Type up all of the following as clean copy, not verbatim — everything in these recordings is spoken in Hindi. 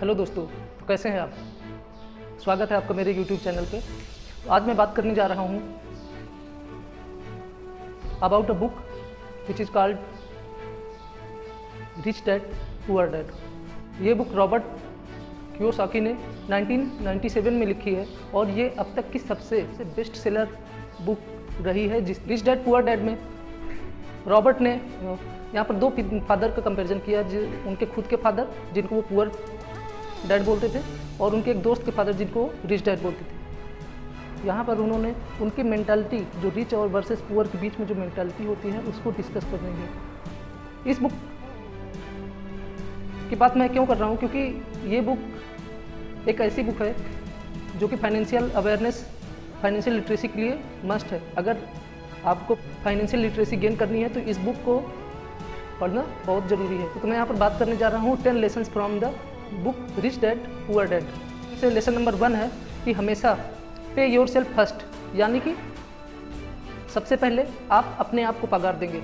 हेलो दोस्तों, तो कैसे हैं आप। स्वागत है आपका मेरे YouTube चैनल पे। तो आज मैं बात करने जा रहा हूँ about a book which is called rich dad poor dad. ये बुक रॉबर्ट कियोसाकी ने 1997 में लिखी है और ये अब तक की सबसे बेस्ट सेलर बुक रही है। जिस रिच डैड पुअर डैड में रॉबर्ट ने यहाँ पर दो फादर का कंपैरिजन किया, उनके खुद के फादर जिनको वो पुअर डैड बोलते थे और उनके एक दोस्त के फादर जिनको रिच डैड बोलते थे। यहाँ पर उन्होंने उनकी मेंटालिटी जो रिच और वर्सेस पुअर के बीच में जो मेंटालिटी होती है उसको डिस्कस कर रही है। इस बुक की बात मैं क्यों कर रहा हूँ, क्योंकि ये बुक एक ऐसी बुक है जो कि फाइनेंशियल अवेयरनेस, फाइनेंशियल लिटरेसी के लिए मस्ट है। अगर आपको फाइनेंशियल लिटरेसी गेन करनी है तो इस बुक को पढ़ना बहुत ज़रूरी है। तो मैं यहाँ पर बात करने जा रहा हूँ 10 lessons from the book rich dad poor dad. से लेसन नंबर 1 है कि हमेशा पे योर सेल्फ फर्स्ट, यानी कि सबसे पहले आप अपने आप को पगार देंगे।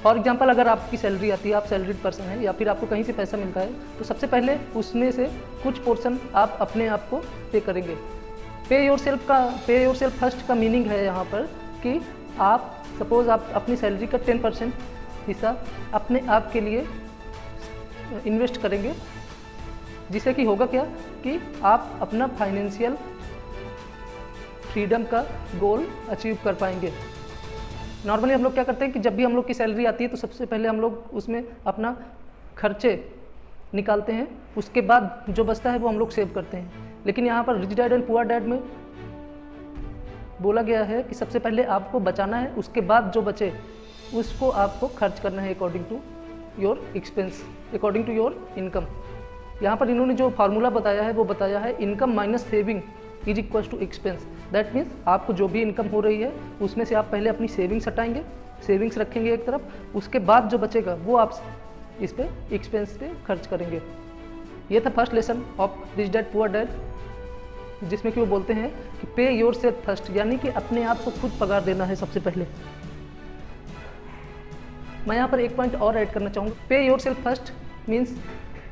फॉर एग्जाम्पल, अगर आपकी सैलरी आती है, आप सैलरीड पर्सन है या फिर आपको कहीं से पैसा मिलता है, तो सबसे पहले उसमें से कुछ पोर्शन आप अपने आप को पे करेंगे। पे योर सेल्फ फर्स्ट का मीनिंग है यहाँ पर कि आप सपोज आप अपनी सैलरी का 10% हिस्सा अपने आप के लिए इन्वेस्ट करेंगे, जिससे कि होगा क्या कि आप अपना फाइनेंशियल फ्रीडम का गोल अचीव कर पाएंगे। नॉर्मली हम लोग क्या करते हैं कि जब भी हम लोग की सैलरी आती है तो सबसे पहले हम लोग उसमें अपना खर्चे निकालते हैं, उसके बाद जो बचता है वो हम लोग सेव करते हैं। लेकिन यहाँ पर rich dad and poor dad में बोला गया है कि सबसे पहले आपको बचाना है, उसके बाद जो बचे उसको आपको खर्च करना है according to your expense, according to your income. यहाँ पर इन्होंने जो फार्मूला बताया है वो बताया है income minus saving is equals to expense. That means आपको जो भी इनकम हो रही है उसमें से आप पहले अपनी सेविंग्स हटाएंगे, सेविंग्स रखेंगे एक तरफ, उसके बाद जो बचेगा वो आप इस पे एक्सपेंस पे खर्च करेंगे। ये था first lesson of rich dad poor dad, जिसमें कि वो बोलते हैं कि पे योर सेल्फ फर्स्ट, यानी कि अपने आप को खुद पगार देना है सबसे पहले। मैं यहाँ पर एक पॉइंट और ऐड करना चाहूँगा। पे योर सेल्फ फर्स्ट मीन्स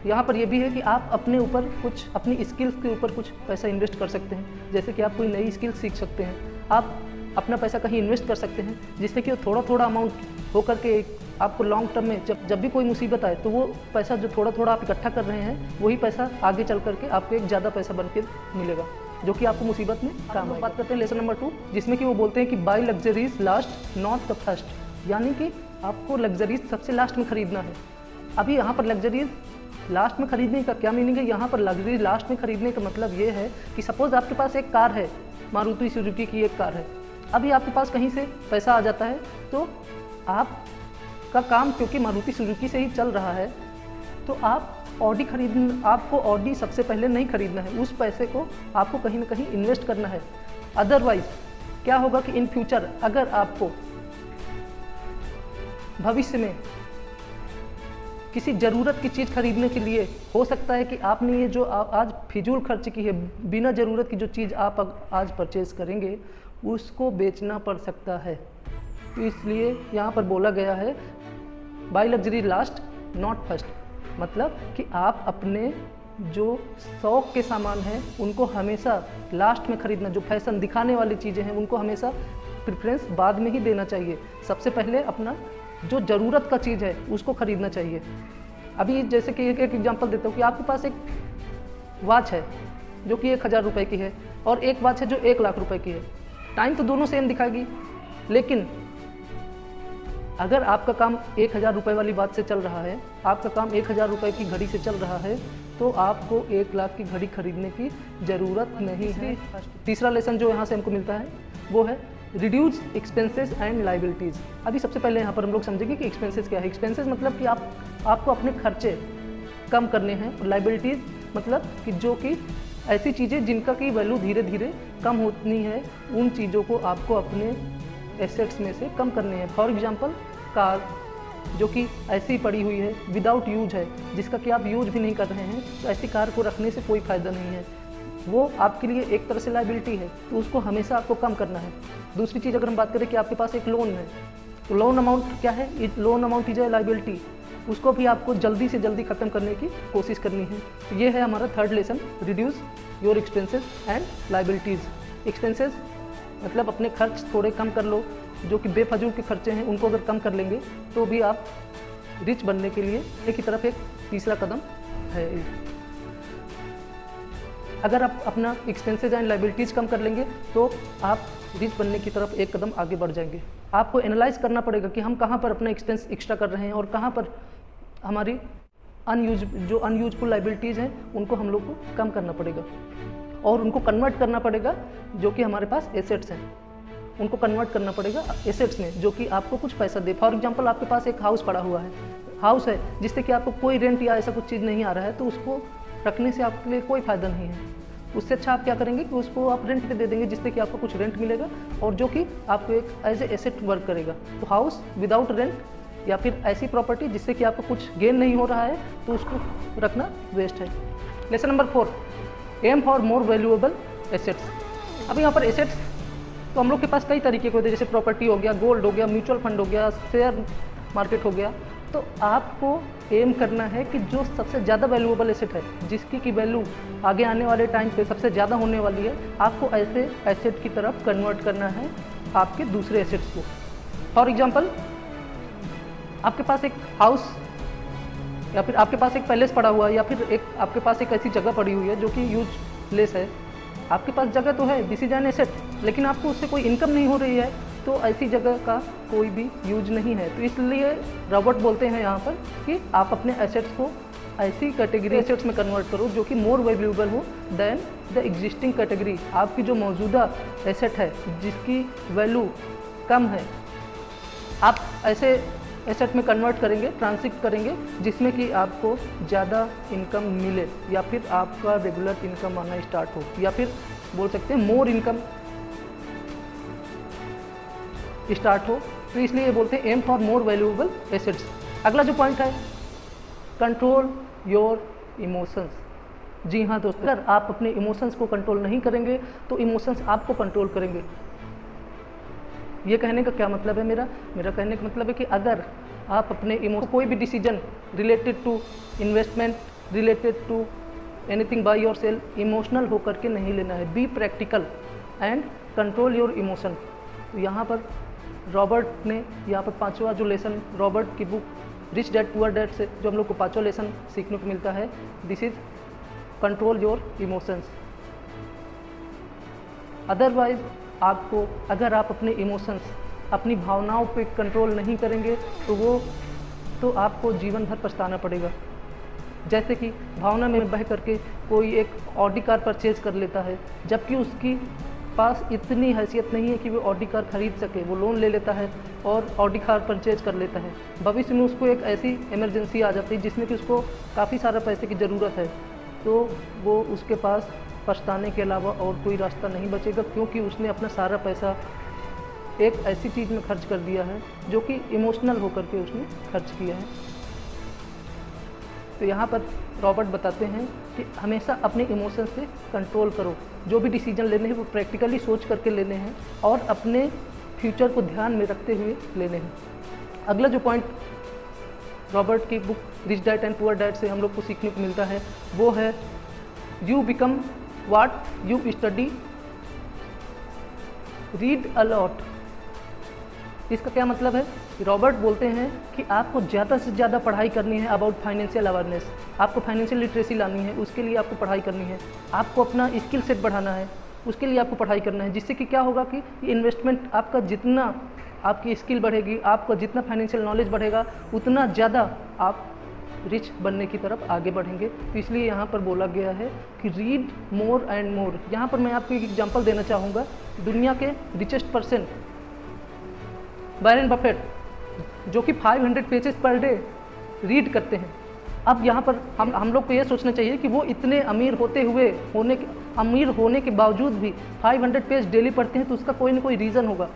यहाँ पर यह भी है कि आप अपने ऊपर कुछ, अपनी स्किल्स के ऊपर कुछ पैसा इन्वेस्ट कर सकते हैं। जैसे कि आप कोई नई स्किल सीख सकते हैं, आप अपना पैसा कहीं इन्वेस्ट कर सकते हैं, जिससे कि वो थोड़ा थोड़ा अमाउंट हो करके आपको लॉन्ग टर्म में जब भी कोई मुसीबत आए तो वो पैसा जो थोड़ा थोड़ा आप इकट्ठा कर रहे हैं वही पैसा आगे चल करके आपको एक ज़्यादा पैसा बन के मिलेगा, जो कि आपको मुसीबत में काम आएगा। बात करते हैं लेसन नंबर 2, जिसमें कि वो बोलते हैं कि buy luxuries last not the first, यानी कि आपको लग्जरीज सबसे लास्ट में खरीदना है। अभी यहाँ पर लग्जरीज लास्ट में खरीदने का क्या मीनिंग है, यहाँ पर लग्जरी लास्ट में खरीदने का मतलब ये है कि सपोज आपके पास एक कार है, मारुति सुजुकी की एक कार है, अभी आपके पास कहीं से पैसा आ जाता है तो आपका काम क्योंकि मारुति सुजुकी से ही चल रहा है तो आपको ऑडी सबसे पहले नहीं खरीदना है, उस पैसे को आपको कहीं ना कहीं इन्वेस्ट करना है। अदरवाइज क्या होगा कि इन फ्यूचर अगर आपको भविष्य में किसी ज़रूरत की चीज़ खरीदने के लिए हो सकता है कि आपने ये जो आज फिजूल खर्च की है, बिना ज़रूरत की जो चीज़ आप आज परचेज़ करेंगे उसको बेचना पड़ सकता है। तो इसलिए यहाँ पर बोला गया है buy luxury last not first, मतलब कि आप अपने जो शौक के सामान हैं उनको हमेशा लास्ट में खरीदना, जो फैशन दिखाने वाली चीज़ें हैं उनको हमेशा प्रेफरेंस बाद में ही देना चाहिए। सबसे पहले अपना जो ज़रूरत का चीज़ है उसको खरीदना चाहिए। अभी जैसे कि एक एग्जांपल देता हूँ कि आपके पास एक वॉच है जो कि 1000 रुपये की है और एक वॉच है जो 1 लाख रुपए की है। टाइम तो दोनों सेम दिखाएगी, लेकिन अगर आपका काम 1000 रुपये वाली बात से चल रहा है, आपका काम 1000 रुपये की घड़ी से चल रहा है, तो आपको 1 लाख की घड़ी खरीदने की ज़रूरत नहीं है। तीसरा लेसन जो यहाँ से हमको मिलता है वो है रिड्यूस एक्सपेंसेस एंड लाइबिलिटीज़। अभी सबसे पहले यहाँ पर हम लोग समझेंगे कि एक्सपेंसेस क्या है। एक्सपेंसेस मतलब कि आपको अपने खर्चे कम करने हैं, और लाइबिलिटीज़ मतलब कि जो कि ऐसी चीज़ें जिनका की वैल्यू धीरे धीरे कम होती है, उन चीज़ों को आपको अपने एसेट्स में से कम करने हैं। फॉर एग्जांपल कार जो कि ऐसी ही पड़ी हुई है, विदाउट यूज है, जिसका कि आप यूज भी नहीं कर रहे हैं, तो ऐसी कार को रखने से कोई फ़ायदा नहीं है, वो आपके लिए एक तरह से लाइबिलिटी है, तो उसको हमेशा आपको कम करना है। दूसरी चीज़ अगर हम बात करें कि आपके पास एक लोन है, तो लोन अमाउंट क्या है, loan amount is a liability, उसको भी आपको जल्दी से जल्दी ख़त्म करने की कोशिश करनी है। तो ये है हमारा third lesson, reduce your expenses and liabilities. Expenses मतलब अपने खर्च थोड़े कम कर लो, जो कि बेफजूल के खर्चे हैं उनको अगर कम कर लेंगे तो भी आप रिच बनने के लिए की तरफ एक तीसरा कदम है। अगर आप अपना एक्सपेंसेस एंड लाइबिलिटीज़ कम कर लेंगे तो आप रिच बनने की तरफ एक कदम आगे बढ़ जाएंगे। आपको एनालाइज करना पड़ेगा कि हम कहाँ पर अपना एक्सपेंस एक्स्ट्रा कर रहे हैं और कहाँ पर हमारी अनयूजफुल लाइबिलिटीज़ हैं उनको हम लोग को कम करना पड़ेगा और उनको कन्वर्ट करना पड़ेगा जो कि हमारे पास एसेट्स हैं, उनको कन्वर्ट करना पड़ेगा एसेट्स में जो कि आपको कुछ पैसा दे। फॉर एग्जांपल आपके पास एक हाउस पड़ा हुआ है, हाउस है जिससे कि आपको कोई रेंट या ऐसा कुछ चीज़ नहीं आ रहा है, तो उसको रखने से आपके लिए कोई फ़ायदा नहीं है। उससे अच्छा आप क्या करेंगे कि उसको आप रेंट पे दे देंगे जिससे कि आपको कुछ रेंट मिलेगा और जो कि आपको एक एज ए एसेट वर्क करेगा। तो हाउस विदाउट रेंट या फिर ऐसी प्रॉपर्टी जिससे कि आपको कुछ गेन नहीं हो रहा है तो उसको रखना वेस्ट है। Lesson number 4, aim for more valuable assets. अब यहाँ पर एसेट्स तो हम लोग के पास कई तरीके के होते हैं, जैसे प्रॉपर्टी हो गया, गोल्ड हो गया, म्यूचुअल फंड हो गया, शेयर मार्केट हो गया। तो आपको एम करना है कि जो सबसे ज़्यादा वैल्यूएबल एसेट है, जिसकी की वैल्यू आगे आने वाले टाइम पे सबसे ज़्यादा होने वाली है, आपको ऐसे एसेट की तरफ कन्वर्ट करना है आपके दूसरे एसेट्स को। फॉर एग्जांपल आपके पास एक हाउस या फिर आपके पास एक पैलेस पड़ा हुआ है या फिर एक आपके पास एक ऐसी जगह पड़ी हुई है जो कि यूजलेस है। आपके पास जगह तो है, दिस इज एन एसेट, लेकिन आपको उससे कोई इनकम नहीं हो रही है, तो ऐसी जगह का कोई भी यूज नहीं है। तो इसलिए रॉबर्ट बोलते हैं यहाँ पर कि आप अपने एसेट्स को ऐसी कैटेगरी एसेट्स में कन्वर्ट करो जो कि मोर वैल्यूएबल हो देन द एग्जिस्टिंग कैटेगरी। आपकी जो मौजूदा एसेट है जिसकी वैल्यू कम है, आप ऐसे एसेट में कन्वर्ट करेंगे, ट्रांसिट करेंगे जिसमें कि आपको ज़्यादा इनकम मिले या फिर आपका रेगुलर इनकम आना स्टार्ट हो या फिर बोल सकते हैं मोर इनकम स्टार्ट हो। तो इसलिए ये बोलते हैं aim for more valuable assets. अगला जो पॉइंट है, कंट्रोल योर इमोशंस। जी हाँ दोस्तों, अगर आप अपने इमोशंस को कंट्रोल नहीं करेंगे तो इमोशंस आपको कंट्रोल करेंगे। ये कहने का क्या मतलब है, मेरा कहने का मतलब है कि अगर आप अपने कोई भी decision related to investment, related to anything by yourself, emotional होकर के नहीं लेना है। Be practical and control your emotion. तो यहाँ पर रॉबर्ट ने यहाँ पर पांचवा जो लेसन रॉबर्ट की book rich dad poor dad से जो हम लोग को पांचवा लेसन सीखने को मिलता है, this is control your emotions. Otherwise आपको, अगर आप अपने इमोशंस, अपनी भावनाओं पे कंट्रोल नहीं करेंगे तो आपको जीवन भर पछताना पड़ेगा। जैसे कि भावना में बह करके कोई एक ऑडी कार परचेज कर लेता है, जबकि उसकी पास इतनी हैसियत नहीं है कि वो ऑडी कार खरीद सके, वो लोन ले लेता है और ऑडी कार परचेज कर लेता है। भविष्य में उसको एक ऐसी इमरजेंसी आ जाती है जिसमें कि उसको काफ़ी सारा पैसे की ज़रूरत है, तो वो उसके पास पछताने के अलावा और कोई रास्ता नहीं बचेगा, क्योंकि उसने अपना सारा पैसा एक ऐसी चीज़ में खर्च कर दिया है जो कि इमोशनल होकर के उसने खर्च किया है। तो यहाँ पर रॉबर्ट बताते हैं कि हमेशा अपने इमोशंस पे कंट्रोल करो। जो भी डिसीजन लेने हैं वो प्रैक्टिकली सोच करके लेने हैं और अपने फ्यूचर को ध्यान में रखते हुए लेने हैं। अगला जो पॉइंट रॉबर्ट की book rich dad and poor dad से हम लोग को सीखने को मिलता है वो है you become what you study, read a lot. इसका क्या मतलब है? रॉबर्ट बोलते हैं कि आपको ज़्यादा से ज़्यादा पढ़ाई करनी है अबाउट फाइनेंशियल अवेयरनेस। आपको फाइनेंशियल लिटरेसी लानी है, उसके लिए आपको पढ़ाई करनी है। आपको अपना स्किल सेट बढ़ाना है, उसके लिए आपको पढ़ाई करना है। जिससे कि क्या होगा कि इन्वेस्टमेंट आपका जितना, आपकी स्किल बढ़ेगी, आपका जितना फाइनेंशियल नॉलेज बढ़ेगा, उतना ज़्यादा आप रिच बनने की तरफ आगे बढ़ेंगे। तो इसलिए यहाँ पर बोला गया है कि रीड मोर एंड मोर। यहाँ पर मैं आपको एक एग्जांपल देना चाहूँगा। दुनिया के रिचेस्ट पर्सन वॉरेन बफेट, जो कि 500 पेजेस पर डे रीड करते हैं। अब यहाँ पर हम लोग को ये सोचना चाहिए कि वो इतने अमीर अमीर होने के बावजूद भी 500 पेज डेली पढ़ते हैं, तो उसका कोई ना कोई रीज़न होगा।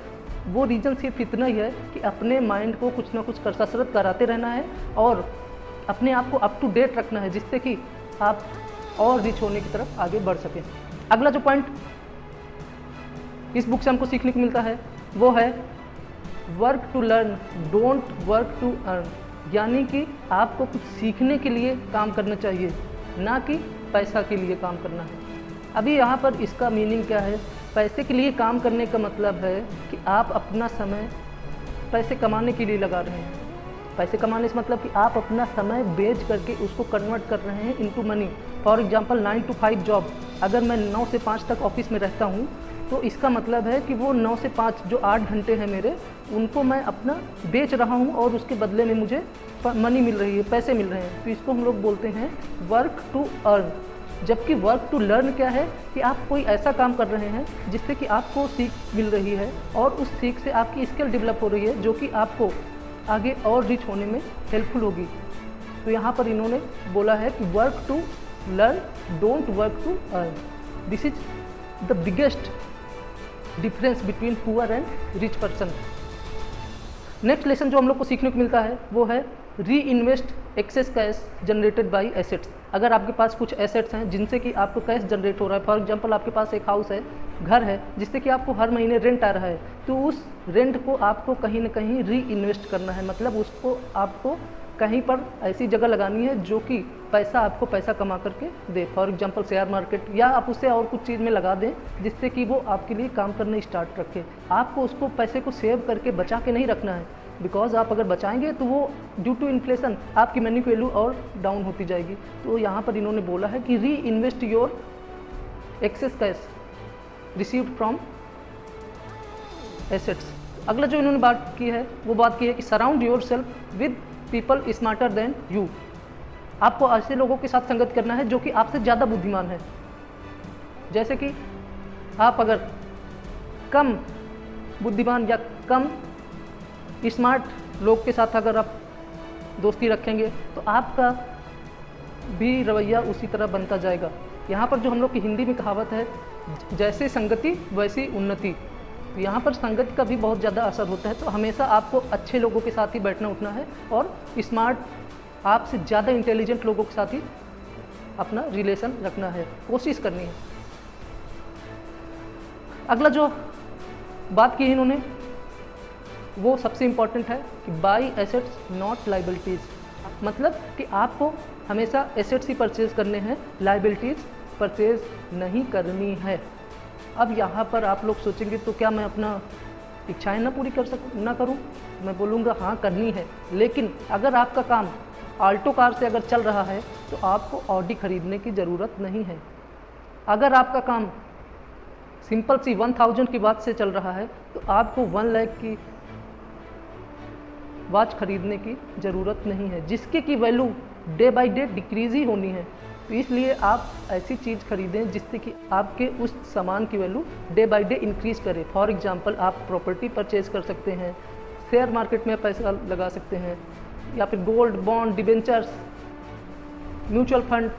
वो रीज़न सिर्फ इतना ही है कि अपने माइंड को कुछ ना कुछ कसरत कराते रहना है और अपने आप को अप टू डेट रखना है, जिससे कि आप और रिच होने की तरफ आगे बढ़ सकें। अगला जो पॉइंट इस बुक से हमको सीखने को मिलता है वो है work to learn, don't work to earn. यानी कि आपको कुछ सीखने के लिए काम करना चाहिए, ना कि पैसा के लिए काम करना है। अभी यहाँ पर इसका मीनिंग क्या है? पैसे के लिए काम करने का मतलब है कि आप अपना समय पैसे कमाने के लिए लगा रहे हैं। पैसे कमाने से मतलब कि आप अपना समय बेच करके उसको कन्वर्ट कर रहे हैं into money. For example 9 to 5 job, अगर मैं 9 से 5 तक ऑफिस में रहता हूँ तो इसका मतलब है कि वो 9 से 5 जो 8 घंटे हैं मेरे, उनको मैं अपना बेच रहा हूँ और उसके बदले में मुझे मनी मिल रही है, पैसे मिल रहे हैं। तो इसको हम लोग बोलते हैं वर्क टू अर्न। जबकि वर्क टू लर्न क्या है कि आप कोई ऐसा काम कर रहे हैं जिससे कि आपको सीख मिल रही है और उस सीख से आपकी स्किल डेवलप हो रही है, जो कि आपको आगे और रिच होने में हेल्पफुल होगी। तो यहाँ पर इन्होंने बोला है कि work to learn, don't work to earn. This is the biggest difference between poor and rich person. Next lesson जो हम लोग को सीखने को मिलता है वो है री invest access cash generated by assets. अगर आपके पास कुछ एसेट्स हैं जिनसे कि आपको कैश जनरेट हो रहा है, फॉर एग्जांपल आपके पास एक हाउस है, घर है, जिससे कि आपको हर महीने रेंट आ रहा है, तो उस रेंट को आपको कहीं ना कहीं री इन्वेस्ट करना है। मतलब उसको आपको कहीं पर ऐसी जगह लगानी है जो कि पैसा आपको पैसा कमा करके दे। फॉर एग्जांपल शेयर मार्केट, या आप उसे और कुछ चीज़ में लगा दें जिससे कि वो आपके लिए काम करना स्टार्ट रखे। आपको उसको पैसे को सेव करके बचा के नहीं रखना है, बिकॉज आप अगर बचाएंगे तो वो ड्यू टू इन्फ्लेशन आपकी मनी वैल्यू और डाउन होती जाएगी। तो यहाँ पर इन्होंने बोला है कि री invest your access cash received from assets. अगला जो इन्होंने बात की है वो बात की है कि surround your self with people smarter than you. आपको ऐसे लोगों के साथ संगत करना है जो कि आपसे ज़्यादा बुद्धिमान है। जैसे कि आप अगर कम बुद्धिमान या कम स्मार्ट लोग के साथ अगर आप दोस्ती रखेंगे तो आपका भी रवैया उसी तरह बनता जाएगा। यहाँ पर जो हम लोग की हिंदी में कहावत है, जैसे संगति वैसी उन्नति, तो यहाँ पर संगति का भी बहुत ज़्यादा असर होता है। तो हमेशा आपको अच्छे लोगों के साथ ही बैठना उठना है और स्मार्ट, आपसे ज़्यादा इंटेलिजेंट लोगों के साथ ही अपना रिलेशन रखना है, कोशिश करनी है। अगला जो बात की इन्होंने वो सबसे इम्पॉर्टेंट है कि बाई एसेट्स नॉट लाइबिलिटीज़। मतलब कि आपको हमेशा एसेट्स ही परचेज करने हैं, लाइबिलिटीज़ परचेज नहीं करनी है। अब यहाँ पर आप लोग सोचेंगे तो क्या मैं अपना इच्छाएं ना पूरी ना करूँ? मैं बोलूँगा हाँ करनी है, लेकिन अगर आपका काम आल्टो कार से अगर चल रहा है तो आपको ऑडी खरीदने की ज़रूरत नहीं है। अगर आपका काम सिंपल सी 1000 की वॉच से चल रहा है तो आपको 1 लाख की वॉच खरीदने की ज़रूरत नहीं है, जिसके की value day by day decrease ही होनी है। तो इसलिए आप ऐसी चीज़ खरीदें जिससे कि आपके उस सामान की value day by day increase करे। फॉर एग्जांपल आप प्रॉपर्टी परचेज कर सकते हैं, शेयर मार्केट में पैसा लगा सकते हैं, या फिर gold, bond, debentures, mutual fund,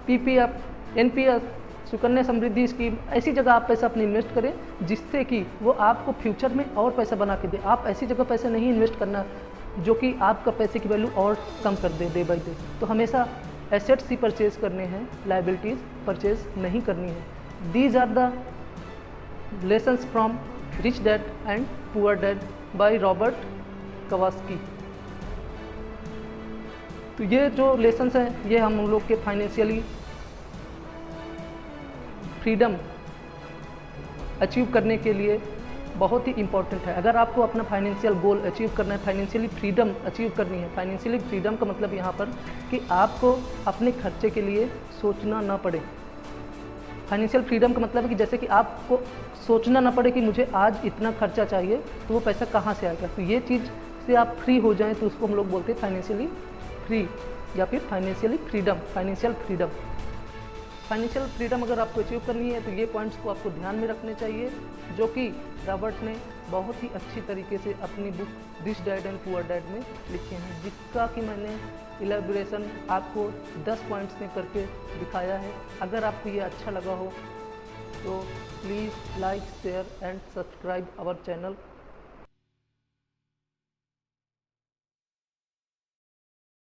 PPF, NPS, Sukanya Samriddhi scheme, ऐसी जगह आप पैसा अपने इन्वेस्ट करें जिससे कि वो आपको फ्यूचर में और पैसा बना के दे। आप ऐसी जगह पैसे नहीं इन्वेस्ट करना जो कि आपका पैसे की वैल्यू और कम कर दे डे बाय डे। तो हमेशा एसेट्स ही परचेज करने हैं, लाइबिलिटीज़ परचेज नहीं करनी है। These are the lessons from rich dad and poor dad by Robert Kiyosaki. तो ये जो लेसन्स हैं ये हम लोग के फाइनेंशियली फ्रीडम अचीव करने के लिए बहुत ही इम्पॉर्टेंट है। अगर आपको अपना फाइनेंशियल गोल अचीव करना है, फाइनेंशियली फ्रीडम अचीव करनी है, फाइनेंशियली फ्रीडम का मतलब यहाँ पर कि आपको अपने खर्चे के लिए सोचना ना पड़े। फाइनेंशियल फ्रीडम का मतलब है कि जैसे कि आपको सोचना ना पड़े कि मुझे आज इतना खर्चा चाहिए तो वो पैसा कहाँ से आएगा। तो ये चीज़ से आप फ्री हो जाएं तो उसको हम लोग बोलते हैं फाइनेंशियली फ्री या फिर financially freedom, financial freedom. Financial freedom अगर आपको अचीव करनी है तो ये पॉइंट्स को आपको ध्यान में रखने चाहिए, जो कि रॉबर्ट ने बहुत ही अच्छी तरीके से अपनी book rich dad and poor dad में लिखे हैं, जिसका कि मैंने इलेबोरेशन आपको 10 पॉइंट्स में करके दिखाया है। अगर आपको ये अच्छा लगा हो तो please like, share and subscribe our channel.